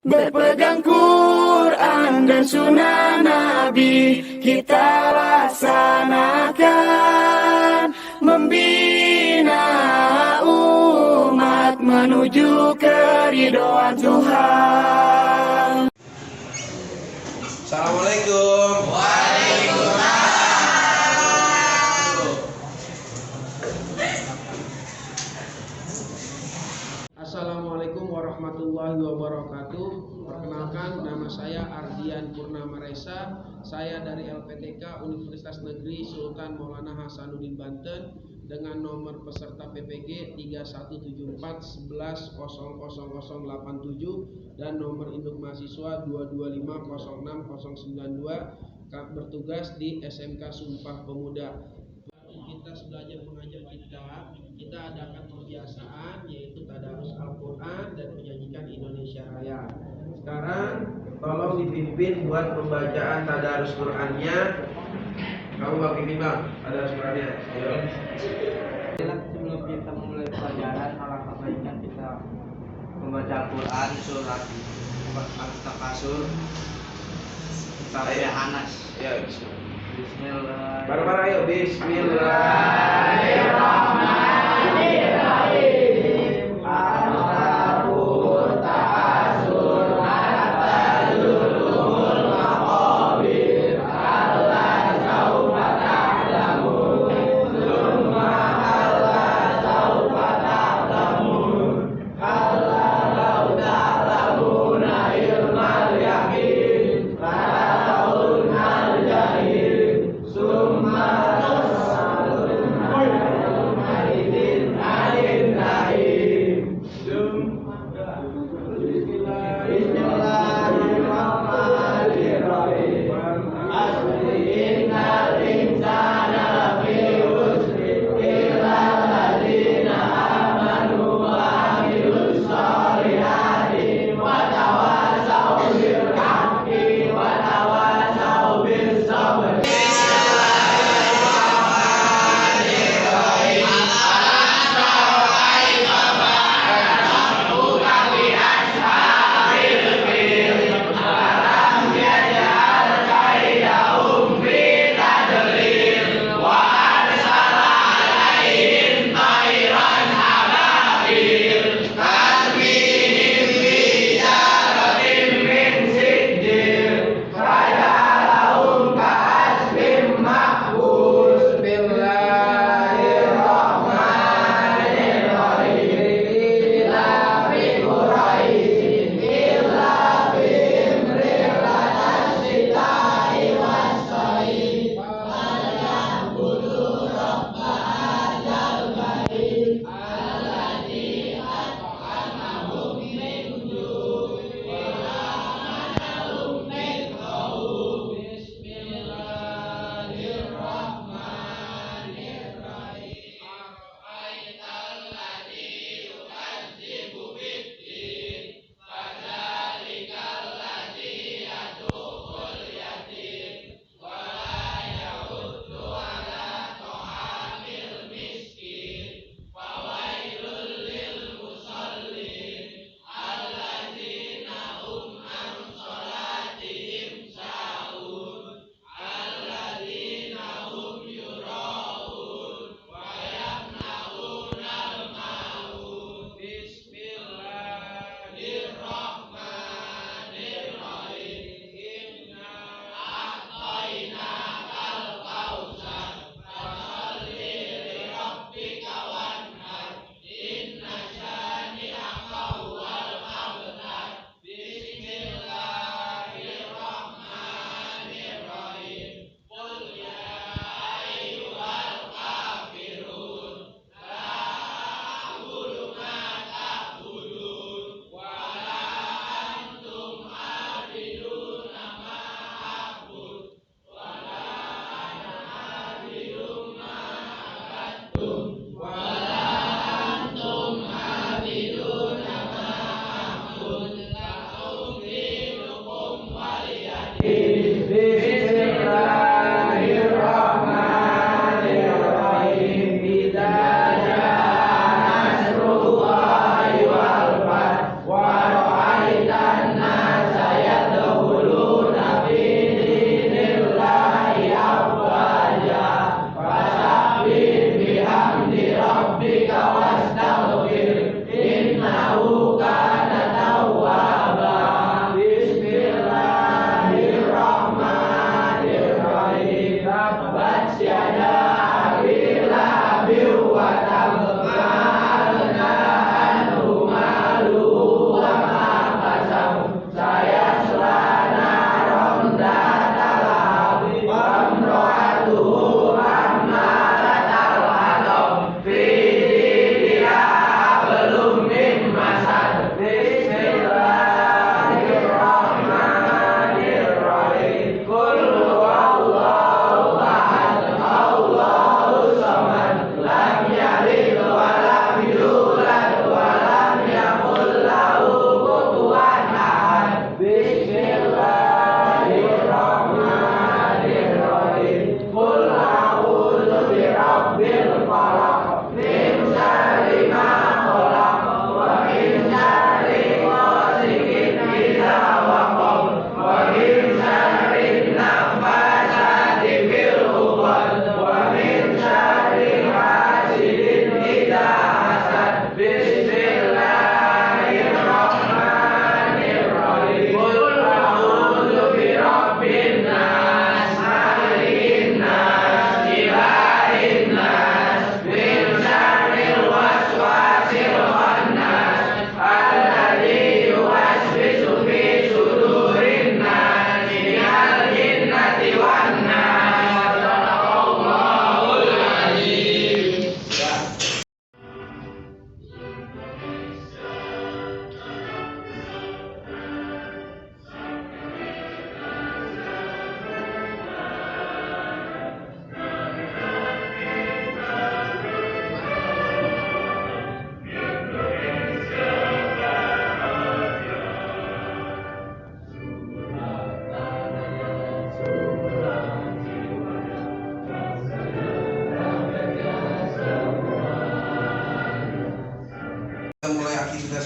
Berpegang Quran dan sunnah Nabi kita laksanakan, membina umat menuju keridhaan Tuhan. Assalamualaikum. Assalamualaikum warahmatullahi wabarakatuh. Perkenalkan, nama saya Ardian Purnama Resa. Saya dari LPTK Universitas Negeri Sultan Maulana Hasanuddin Banten dengan nomor peserta PPG 3174110087 dan nomor induk mahasiswa 225060092, bertugas di SMK Sumpah Pemuda. Kita belajar mengajar kita adakan kebiasaan yaitu tadarus Al-Quran dan menyanyikan Indonesia Raya. Sekarang tolong dipimpin buat pembacaan tadarus Qurannya. Kamu Bang pimpin Bang, tadarus Qurannya. Ayo. Sebelum kita memulai pelajaran, alangkah baiknya kita membaca Al-Quran surat Al-Takasur sampai Anas. Ya, Bismillah. bareng-bareng ayo. Bismillahirrahmanirrahim.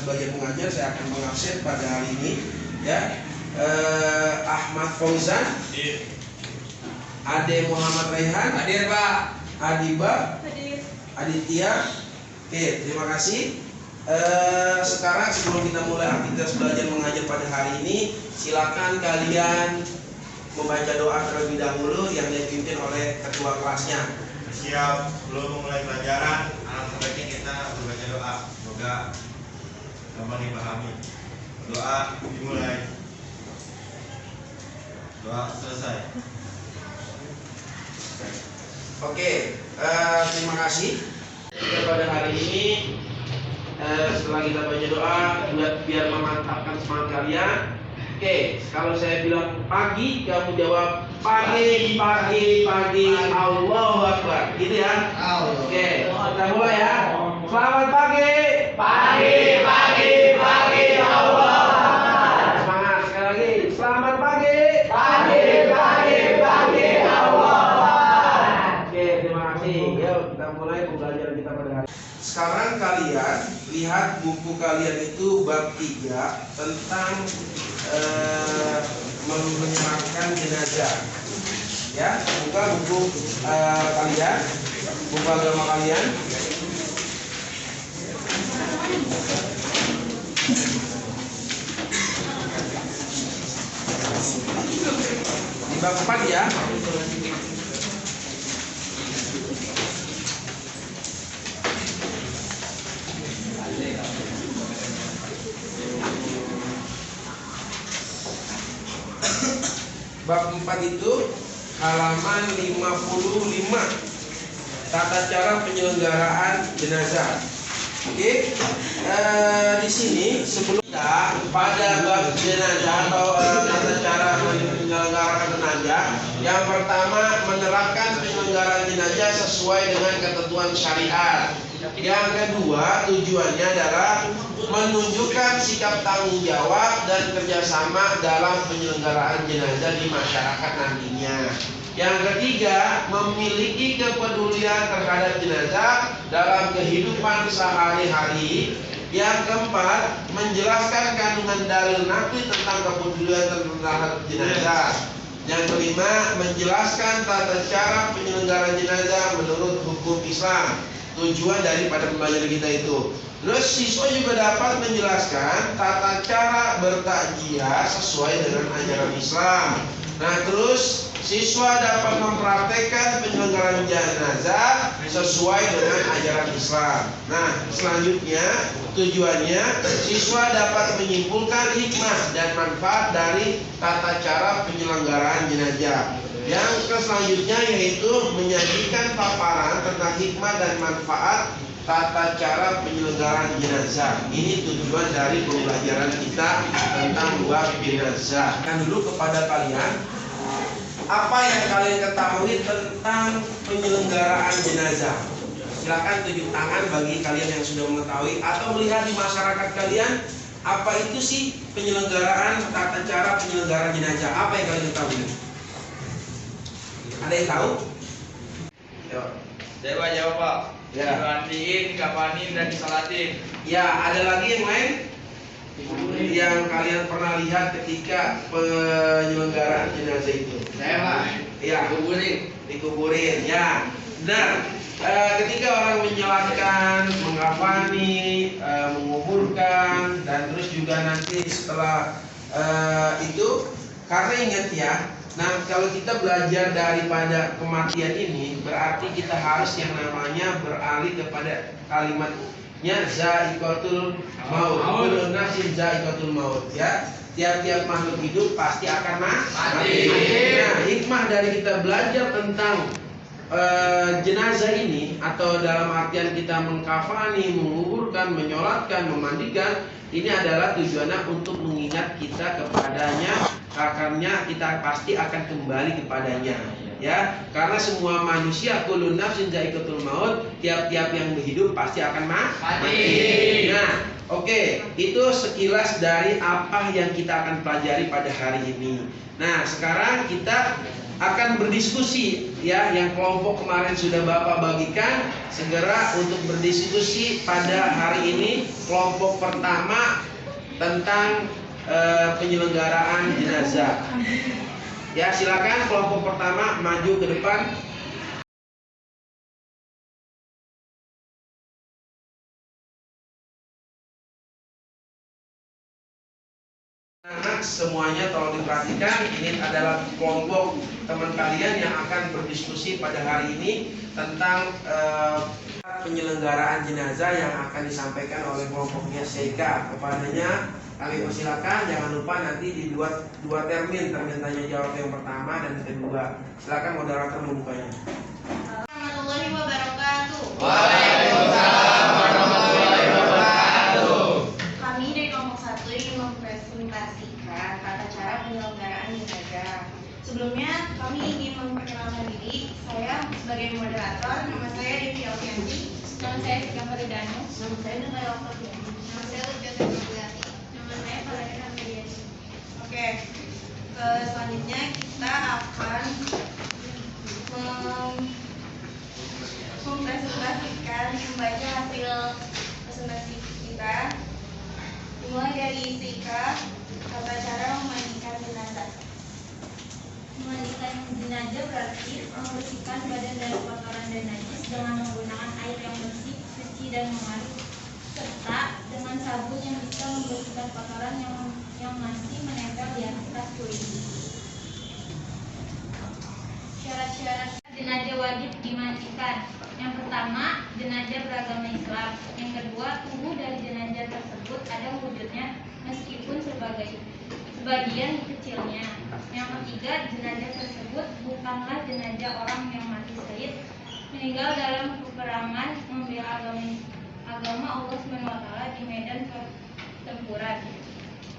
sebagai pengajar, saya akan mengabsen pada hari ini, ya. Ahmad Fauzan, Ade Muhammad Raihan, Hadir Pak. Adiba, Aditya. Oke, terima kasih. Sekarang sebelum kita mulai aktivitas belajar mengajar pada hari ini, silakan kalian membaca doa terlebih dahulu yang dipimpin oleh ketua kelasnya. Siap, belum memulai pelajaran, alangkah baiknya kita membaca doa. Semoga gampang dipahami. Doa dimulai. Doa selesai. Oke, terima kasih. Pada hari ini, setelah kita baca doa, biar memantapkan semangat kalian. Oke, kalau saya bilang pagi, kamu jawab pagi, pagi, pagi, Allahu Akbar, gitu ya. Oke, kita mulai ya. Selamat pagi. Pagi, pagi, pagi, Allah. Semangat sekali lagi. Selamat pagi. Pagi, pagi, pagi, Allah. Oke, terima kasih. Yuk kita mulai pembelajaran kita pada hari. Sekarang kalian lihat buku kalian itu bab 3 tentang menyeramkan jenazah. Ya, buka buku kalian, buku agama kalian. Di bab 4 ya. Bab 4 itu halaman 55. Tata cara penyelenggaraan jenazah. Oke, di sini sebelumnya pada bab jenazah atau tata cara menyelenggarakan jenazah, yang pertama menerapkan penyelenggaraan jenazah sesuai dengan ketentuan syariat. Yang kedua tujuannya adalah menunjukkan sikap tanggung jawab dan kerjasama dalam penyelenggaraan jenazah di masyarakat nantinya. Yang ketiga, memiliki kepedulian terhadap jenazah dalam kehidupan sehari-hari. Yang keempat, menjelaskan kandungan dalil naqli tentang kepedulian terhadap jenazah. Yang kelima, menjelaskan tata cara penyelenggaraan jenazah menurut hukum Islam. Tujuan daripada pembelajaran kita itu. Terus siswa juga dapat menjelaskan tata cara bertakziah sesuai dengan ajaran Islam. Nah, terus siswa dapat mempraktekkan penyelenggaraan jenazah sesuai dengan ajaran Islam. Nah, selanjutnya tujuannya siswa dapat menyimpulkan hikmah dan manfaat dari tata cara penyelenggaraan jenazah. Yang selanjutnya yaitu menyajikan paparan tentang hikmah dan manfaat tata cara penyelenggaraan jenazah. Ini tujuan dari pembelajaran kita tentang bab jenazah. Dan dulu kepada kalian, apa yang kalian ketahui tentang penyelenggaraan jenazah? Silakan tunjuk tangan bagi kalian yang sudah mengetahui atau melihat di masyarakat kalian, apa itu sih penyelenggaraan tata cara penyelenggaraan jenazah? Apa yang kalian ketahui? Ada yang tahu? Yuk. Saya Pak jawab Pak. Ya. Dimandiin, dikafanin, dan disolatin. Ya, ada lagi yang lain yang kalian pernah lihat ketika penyelenggaraan jenazah itu? Saya Pak. Ya, dikuburin. Ya, benar. Ketika orang menyolatkan, mengkafani, menguburkan, dan terus juga nanti setelah itu, karena ingat ya. Nah, kalau kita belajar daripada kematian ini, berarti kita harus yang namanya beralih kepada kalimatnya za'iqatul maut. Kullu nafsin za'iqatul maut, ya. Tiap-tiap makhluk hidup pasti akan mati. Nah, hikmah dari kita belajar tentang jenazah ini, atau dalam artian kita mengkafani, menguburkan, menyolatkan, memandikan, ini adalah tujuannya untuk mengingat kita kepadanya, karena kita pasti akan kembali kepadanya. ya, karena semua manusia kullun nafsin dha'iqatul maut, tiap-tiap yang hidup pasti akan mati. Nah, oke, itu sekilas dari apa yang kita akan pelajari pada hari ini. Nah, sekarang kita akan berdiskusi ya, yang kelompok kemarin sudah Bapak bagikan, segera untuk berdiskusi pada hari ini. Kelompok pertama tentang penyelenggaraan jenazah. Ya, silakan kelompok pertama maju ke depan. Anak semuanya tolong diperhatikan, ini adalah kelompok teman kalian yang akan berdiskusi pada hari ini tentang penyelenggaraan jenazah yang akan disampaikan oleh kelompoknya Seika. Kepadanya kami persilakan, jangan lupa nanti di dua termin tanya jawab yang pertama dan kedua. Silakan moderator membukanya. Warahmatullahi wabarakatuh. Waalaikumsalam warahmatullahi wabarakatuh. Kami dari kelompok 1 ingin mempresentasikan tata cara penyelenggaraan jenazah. Sebelumnya kami ingin memperkenalkan diri. Saya sebagai moderator, nama saya Devi Alfianti. Nama saya Sika Faridano. Nama saya Nurul Alfianti. Nama saya Lutfi Alfianti. Nama saya Faridana Mediasi. Oke, selanjutnya kita akan mempresentasikan, membaca hasil presentasi kita. Mulai dari Sika, tata cara memandikan jenazah. Memandikan jenazah berarti membersihkan badan dari kotoran dan najis dengan menggunakan air yang bersih, suci dan mengalir, serta dengan sabun yang bisa membersihkan kotoran yang masih menempel di atas kulit. Syarat-syarat jenazah wajib dimandikan. Yang pertama, jenazah beragama Islam. Yang kedua, tubuh dari jenazah tersebut ada wujudnya meskipun sebagian kecilnya. Yang ketiga, jenazah tersebut bukanlah jenazah orang yang mati syahid, meninggal dalam peperangan membela agama Allah SWT di medan pertempuran.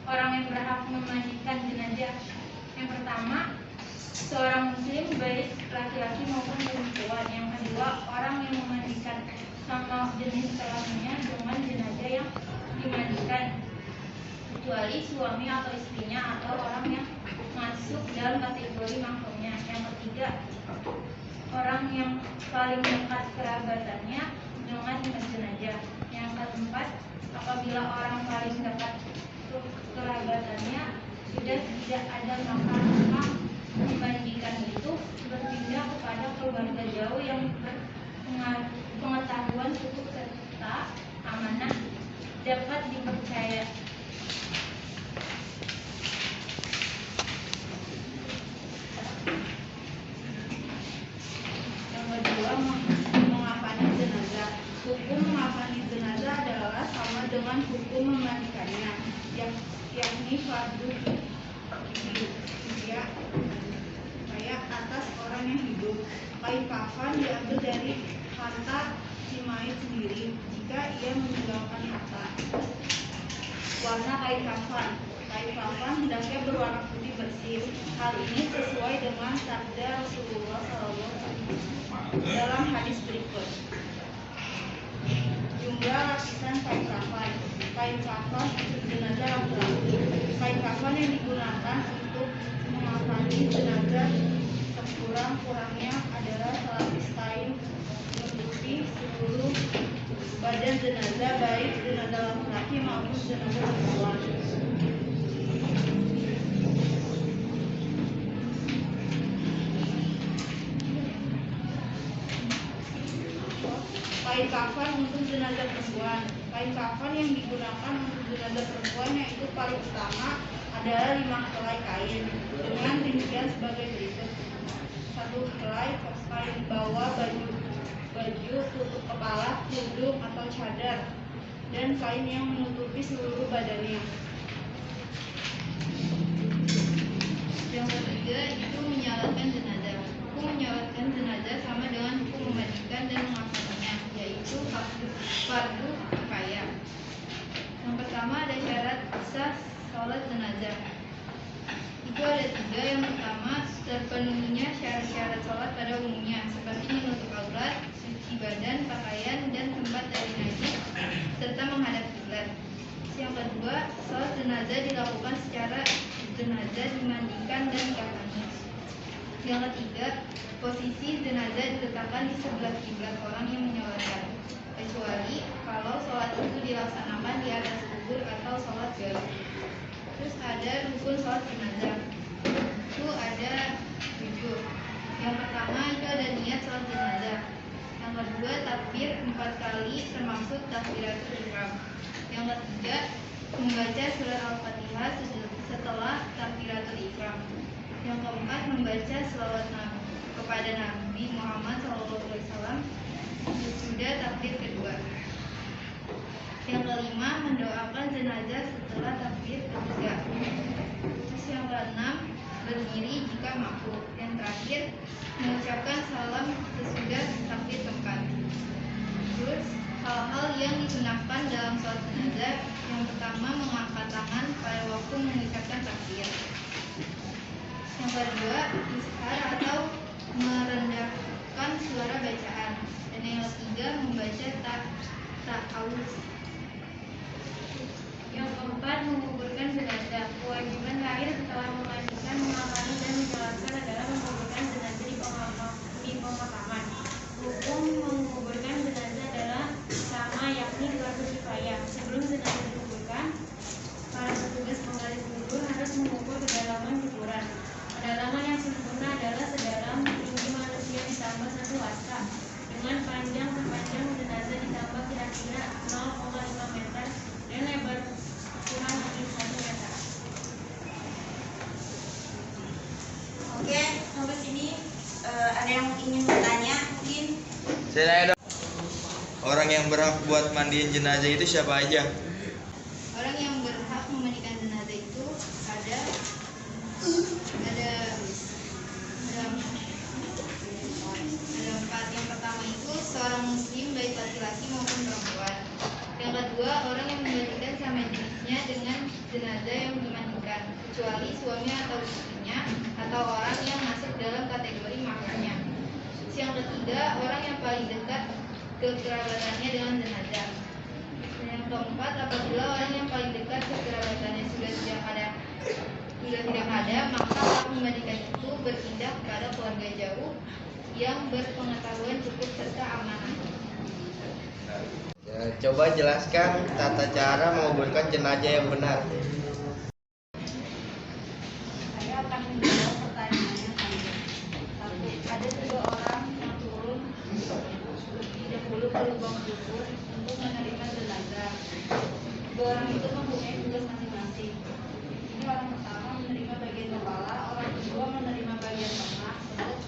Orang yang berhak memandikan jenazah yang pertama, seorang muslim baik laki-laki maupun perempuan. Yang kedua, orang yang memandikan sama jenis kelaminnya dengan jenazah yang dimandikan, kecuali suami atau istrinya atau orang yang masuk dalam kategori mahramnya. Yang ketiga, orang yang paling dekat kerabatannya dengan jenazah. Yang keempat, apabila orang paling dekat kerabatannya sudah tidak ada, maka memandikan itu berpindah kepada keluarga jauh yang pengetahuan cukup serta amanah dapat dipercaya. Yang kedua, mengafani jenazah. Hukum mengafani jenazah adalah sama dengan hukum memandikannya, yakni fardu kifayah atas orang yang hidup. Kain kafan diambil dari harta si mayit sendiri jika ia meninggalkan harta. Warna kain kafan hendaknya berwarna putih bersih. Hal ini sesuai dengan sabda Rasulullah SAW dalam hadis berikut. Jumlah lapisan kain kafan untuk jenazah laki-laki. Kain kafan yang digunakan untuk mengafani jenazah sekurang-kurangnya adalah selapis kain menutupi seluruh badan jenazah, baik jenazah laki-laki maupun jenazah perempuan. Kain kafan untuk jenazah perempuan. Kain kafan yang digunakan untuk jenazah perempuan yaitu paling utama adalah 5 helai kain dengan rincian sebagai berikut. 1 helai kain bawah baju tutup kepala, tudung atau cadar, dan kain yang menutupi seluruh badannya. Yang ketiga itu menyalatkan jenazah. Hukum menyalatkan jenazah sama dengan hukum memandikan dan mengafaninya, yaitu fardu kifayah. Yang pertama ada syarat sah sholat jenazah. Itu ada 3. Yang pertama, Penuhinya syarat-syarat sholat pada umumnya, seperti menutup aurat, suci badan, pakaian, dan tempat dari najis, serta menghadap kiblat. Yang kedua, sholat jenazah dilakukan secara jenazah dimandikan dan dikafani. Yang ketiga, posisi jenazah diletakkan di sebelah kiblat orang yang menyolatkan, kecuali kalau sholat itu dilaksanakan di atas kubur atau sholat gaib. Terus ada rukun sholat jenazah. Itu ada 7. Yang pertama itu ada niat sholat jenazah. Yang kedua takbir 4 kali termasuk takbiratul ihram. Yang ketiga membaca surat Al-Fatihah setelah takbiratul ihram. Yang keempat membaca selawat kepada Nabi Muhammad SAW sesudah takbir kedua. Yang kelima mendoakan jenazah setelah takbir ketiga. Terus yang keenam berdiri jika mampu. Yang terakhir mengucapkan salam sesudah takbir keempat. Terus hal-hal yang digunakan dalam sholat jenazah, yang pertama mengangkat tangan pada waktu mengucapkan takbir. Yang kedua ishar atau merendahkan suara bacaan. Dan yang ketiga membaca ta'awuz. Yang keempat menguburkan jenazah. Kewajiban terakhir setelah memandikan, mengakani dan menjelaskan adalah menguburkan jenazah di pemakaman. Hukum menguburkan jenazah adalah sama, yakni fardu kifayah. Sebelum jenazah dikuburkan, para petugas penggali kubur harus mengukur kedalaman kuburan. Kedalaman yang sempurna adalah sedalam tinggi manusia ditambah 1 hasta, dengan panjang sepanjang jenazah ditambah kira-kira 0,5 meter dan lebar kurang lebih 1 meter. Oke, sampai sini ada yang ingin bertanya mungkin? Saya nanya dong. Orang yang berhak buat mandiin jenazah itu siapa aja? Orang yang berhak memandikan jenazah itu ada empat. Yang pertama itu seorang muslim baik laki-laki maupun perempuan. Yang kedua orang yang membagikan sama jenisnya dengan jenazah yang dimandikan, kecuali suami atau istrinya atau orang yang masuk dalam kategori mahramnya. Yang ketiga orang yang paling dekat kekerabatannya dengan jenazah. Yang keempat apabila orang yang paling dekat kekerabatannya sudah tidak ada, maka hak memandikan itu berpindah kepada keluarga jauh yang berpengetahuan cukup serta amanah. Coba jelaskan tata cara menguburkan jenazah yang benar. Saya akan menjawab pertanyaannya saja. Satu, ada 3 orang yang turun lebih dahulu ke lubang kubur untuk menerima jenazah. 2 orang itu mempunyai tugas masing-masing. Ini orang pertama menerima bagian kepala, orang kedua menerima bagian tengah, perut,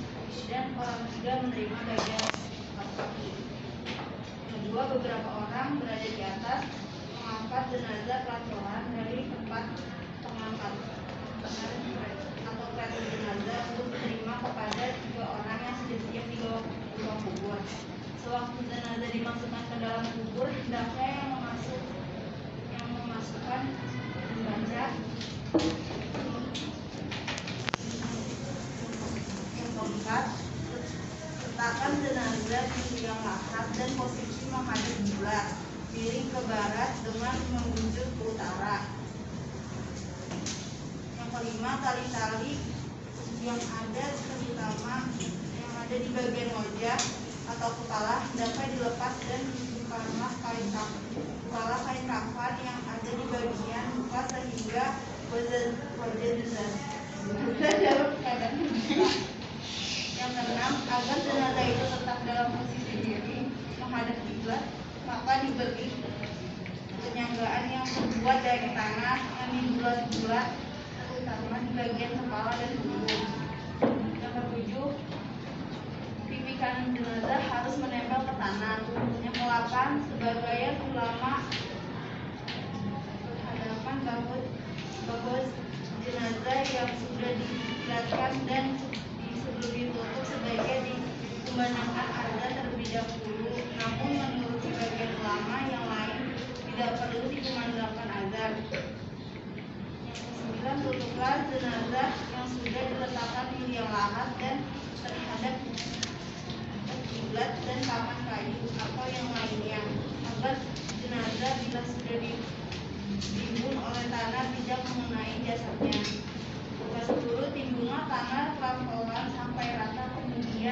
dan orang ketiga menerima bagian kaki. Kedua, beberapa orang berada di atas mengangkat jenazah pelan-pelan dari tempat pengangkatan atau kereta jenazah untuk menerima kepada 3 orang yang sudah siap di bawah lubang kubur. Sewaktu jenazah dimasukkan ke dalam kubur, hendaknya yang memasukkan membaca yang keempat, letakkan jenazah di liang lahat dan posisi menghadap kiblat, miring ke barat dengan menunjuk ke utara. Yang kelima, tali-tali yang ada terutama yang ada di bagian wajah atau kepala dapat dilepas dan bukanlah kain kafan yang ada di bagian muka sehingga wajah jenazah dalam keadaan terbuka. Yang keenam, agar jenazah itu tetap dalam posisi diri menghadap kiblat, maka diberi penyanggaan yang terbuat dari tanah yang dibulat-bulat, terutama di bagian kepala dan punggung. Yang ketujuh, pipi kanan jenazah harus menempel ke tanah. Yang ke-8, sebagian ulama berhadapan bahwa jenazah yang sudah dikiblatkan dan sebelum ditutup sebaiknya dikumandangkan azan terlebih dahulu. Namun menurut sebagian ulama yang lain tidak perlu dikumandangkan azan. Yang ke-9, tutuplah jenazah yang sudah diletakkan di liang lahat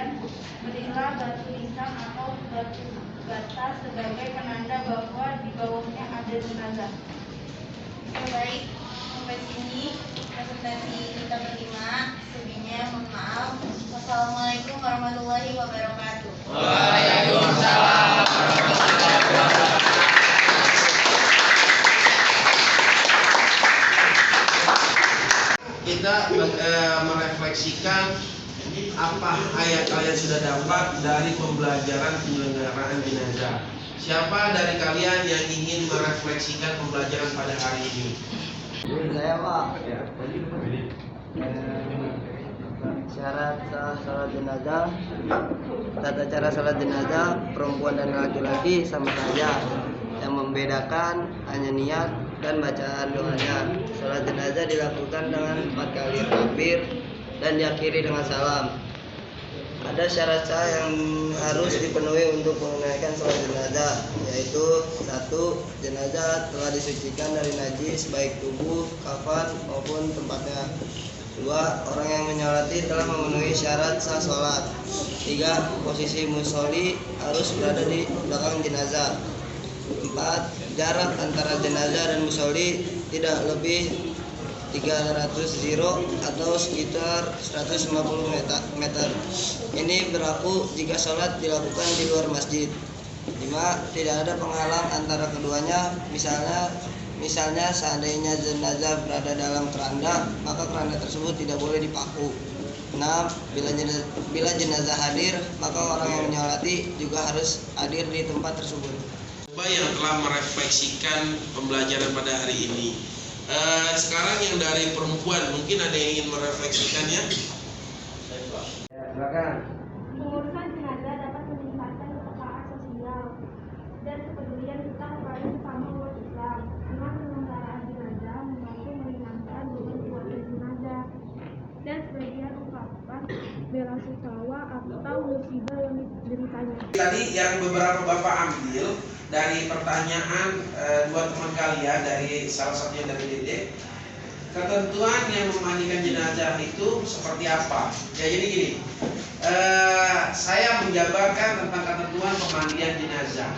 kemudian berilah batu nisan atau batu bata sebagai penanda bahwa di bawahnya ada jenazah. Baik, sampai sini presentasi kita berlima. Selebihnya mohon maaf. Wassalamualaikum warahmatullahi wabarakatuh. Waalaikumsalam warahmatullahi wabarakatuh. Kita merefleksikan apa yang kalian sudah dapat dari pembelajaran penyelenggaraan jenazah. Siapa dari kalian yang ingin merefleksikan pembelajaran pada hari ini? Saya Pak. Syarat sah salat jenazah, tata cara salat jenazah perempuan dan laki-laki sama saja. Yang membedakan hanya niat dan bacaan doanya. Salat jenazah dilakukan dengan 4 kali takbir dan diakhiri dengan salam. Ada syarat sah yang harus dipenuhi untuk menunaikan salat jenazah, yaitu 1. Jenazah telah disucikan dari najis baik tubuh, kafan maupun tempatnya. 2. Orang yang menyolati telah memenuhi syarat sah sholat. 3. Posisi musolli harus berada di belakang jenazah. 4. Jarak antara jenazah dan musolli tidak lebih 300 ziro atau sekitar 150 meter. Ini berlaku jika sholat dilakukan di luar masjid. 5. Tidak ada penghalang antara keduanya, misalnya seandainya jenazah berada dalam keranda, maka keranda tersebut tidak boleh dipaku. 6. Bila jenazah hadir, maka orang yang menyolati juga harus hadir di tempat tersebut. Yang telah merefleksikan pembelajaran pada hari ini. Sekarang yang dari perempuan, mungkin ada yang ingin merefleksikannya? Silakan. Pengurusan jenazah dapat meningkatkan kepekaan sosial dan kepedulian kita kepada sesama umat Islam. Dengan penyelenggaraan jenazah membantu meringankan beban keluarga jenazah dan sebagian ungkapan bela sungkawa atau musibah yang dideritanya. Tadi yang beberapa Bapak ambil dari pertanyaan dua teman kalian, dari salah satunya dari Dede, ketentuan yang memandikan jenazah itu seperti apa? Ya jadi gini, saya menjabarkan tentang ketentuan pemandian jenazah.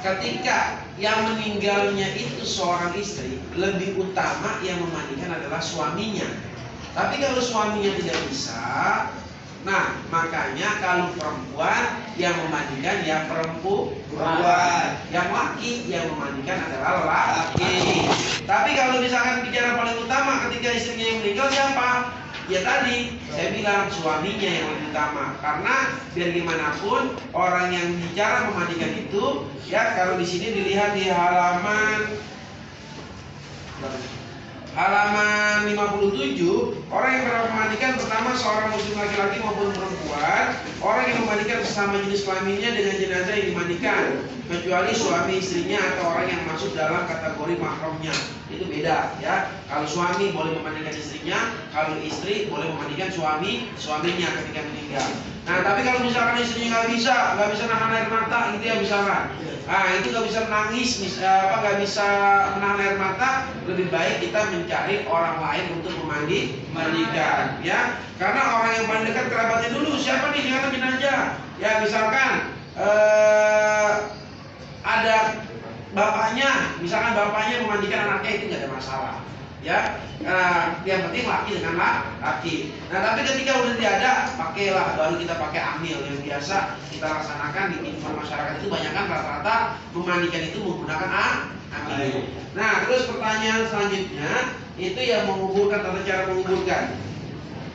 Ketika yang meninggalnya itu seorang istri, lebih utama yang memandikan adalah suaminya. Tapi kalau suaminya tidak bisa, nah makanya kalau perempuan yang memandikan ya perempuan, yang laki yang memandikan adalah laki. Tapi kalau misalkan bicara paling utama ketika istrinya yang meninggal siapa? Ya tadi saya bilang suaminya yang lebih utama, karena biar gimana pun orang yang bicara memandikan itu ya, kalau di sini dilihat di halaman 57, orang yang berhak memandikan pertama seorang muslim laki-laki maupun perempuan, orang yang memandikan sesama jenis kelaminnya dengan jenazah yang dimandikan, kecuali suami istrinya atau orang yang masuk dalam kategori mahramnya. Itu beda ya. Kalau suami boleh memandikan istrinya, kalau istri boleh memandikan suaminya ketika meninggal. Nah tapi kalau misalkan istrinya nggak bisa nahan air mata gitu ya misalkan, nah itu nggak bisa menangis, nggak bisa menahan air mata, lebih baik kita mencari orang lain untuk memandikan ya, karena orang yang paling dekat kerabatnya dulu siapa nih yang akan jenazah ya, misalkan ada bapaknya, misalkan bapaknya memandikan anaknya, itu nggak ada masalah ya. Yang penting laki dengan laki. Nah tapi ketika udah tidak ada, pakailah, baru kita pakai amil yang biasa kita laksanakan di info masyarakat. Itu banyak kan rata-rata memandikan itu menggunakan amil. Nah terus pertanyaan selanjutnya itu yang menguburkan, tata cara menguburkan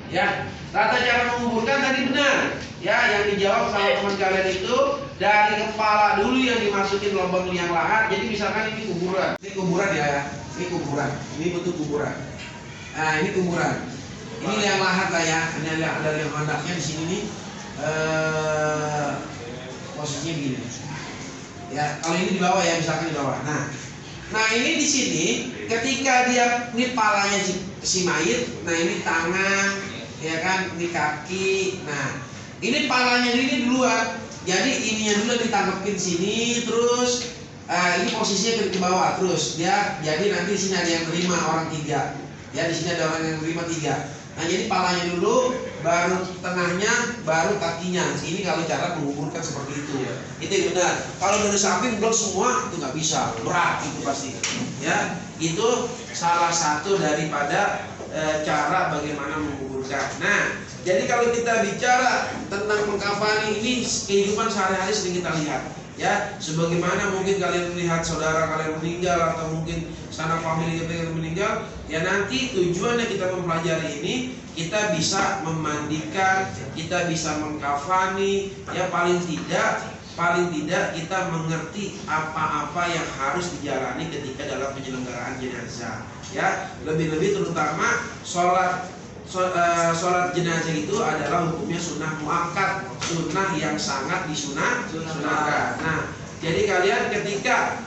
ya. Tata cara menguburkan tadi benar ya, yang dijawab sama teman kalian itu dari kepala dulu yang dimasukin lubang liang lahat. Jadi misalkan ini kuburan ya, ini kuburan, ini bentuk kuburan. Nah ini kuburan, ini liang lahat lah ya, ini ada liang handaknya di sini nih. Posisinya begini ya, kalau ini di bawah ya, misalkan di bawah. Nah ini di sini ketika dia, ini palanya si mayit, nah ini tangan ya kan, ini kaki, nah ini palanya ini duluan. Jadi ininya dulu ditangkepin sini, terus ini posisinya ke bawah, terus dia jadi nanti di sini ada yang terima orang 3 Ya, di sini ada orang yang menerima 3. Nah, jadi palanya dulu, baru tengahnya, baru kakinya. Ini kalau cara menguburkan seperti itu. Itu yang benar. Kalau dari samping blok semua itu nggak bisa, berat itu pasti. Ya, itu salah satu daripada cara bagaimana menguburkan. Nah, jadi kalau kita bicara tentang mengkafani ini kehidupan sehari-hari sering kita lihat. Ya, sebagaimana mungkin kalian melihat saudara kalian meninggal atau mungkin sanak famili kita yang meninggal, ya nanti tujuannya kita mempelajari ini kita bisa memandikan, kita bisa mengkafani, ya paling tidak kita mengerti apa-apa yang harus dijalani ketika dalam penyelenggaraan jenazah. Ya, lebih-lebih terutama sholat jenazah itu adalah hukumnya sunnah muakkad, sunnah yang sangat disunahkan. Nah, jadi kalian ketika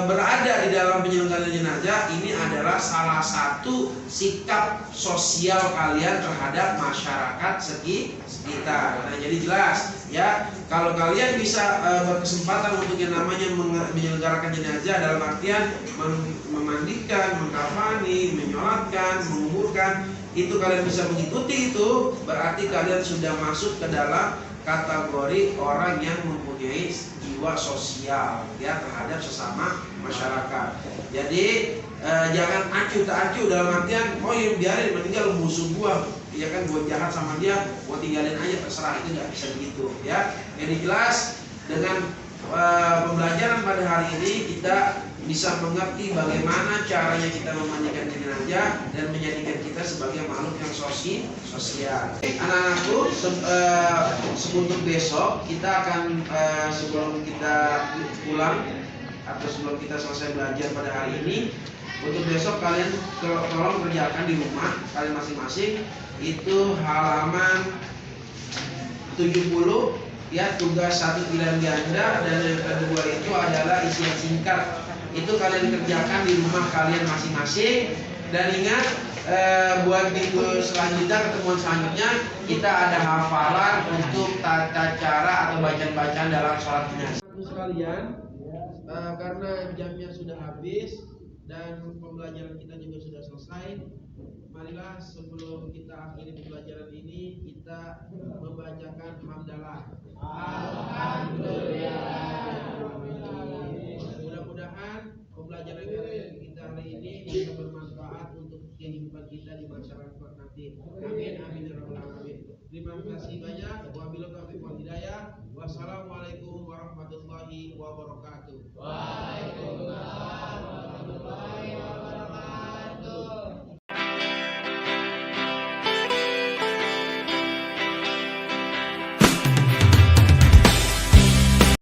berada di dalam penyelenggaraan jenazah ini adalah salah satu sikap sosial kalian terhadap masyarakat sekitar. Nah, jadi jelas ya, kalau kalian bisa berkesempatan untuk yang namanya menyelenggarakan jenazah dalam artian memandikan, mengkafani, menyolatkan, menguburkan, itu kalian bisa mengikuti, itu berarti kalian sudah masuk ke dalam kategori orang yang mempunyai jiwa sosial ya terhadap sesama masyarakat. Jadi jangan acuh tak acuh dalam artian ya biarin meninggal musuh gua, ya kan gua jahat sama dia, gua tinggalin aja terserah, itu nggak bisa begitu ya. Jadi jelas dengan pembelajaran pada hari ini kita bisa mengerti bagaimana caranya kita memandikan jenazah dan menjadikan kita sebagai makhluk yang sosial. Anak-anakku, untuk besok kita akan sebelum kita pulang atau sebelum kita selesai belajar pada hari ini, untuk besok kalian tolong kerjakan di rumah kalian masing-masing itu halaman 70 ya, tugas 1 pilihan ganda, dan yang kedua itu adalah isian singkat. Itu kalian kerjakan di rumah kalian masing-masing. Dan ingat, buat minggu selanjutnya, ketemuan selanjutnya, kita ada hafalan untuk tata cara atau bacaan-bacaan dalam sholat jenazah. Sekalian, karena jamnya sudah habis dan pembelajaran kita juga sudah selesai, marilah sebelum kita akhiri pembelajaran ini kita membacakan hamdalah. Alhamdulillah. Mudah-mudahan pembelajaran kita hari ini bisa bermanfaat untuk kehidupan kita di masyarakat nanti. Amin amin ya rabbal alamin. Terima kasih banyak. Wabillahi taufiq wal hidayah. Wassalamualaikum warahmatullahi wabarakatuh.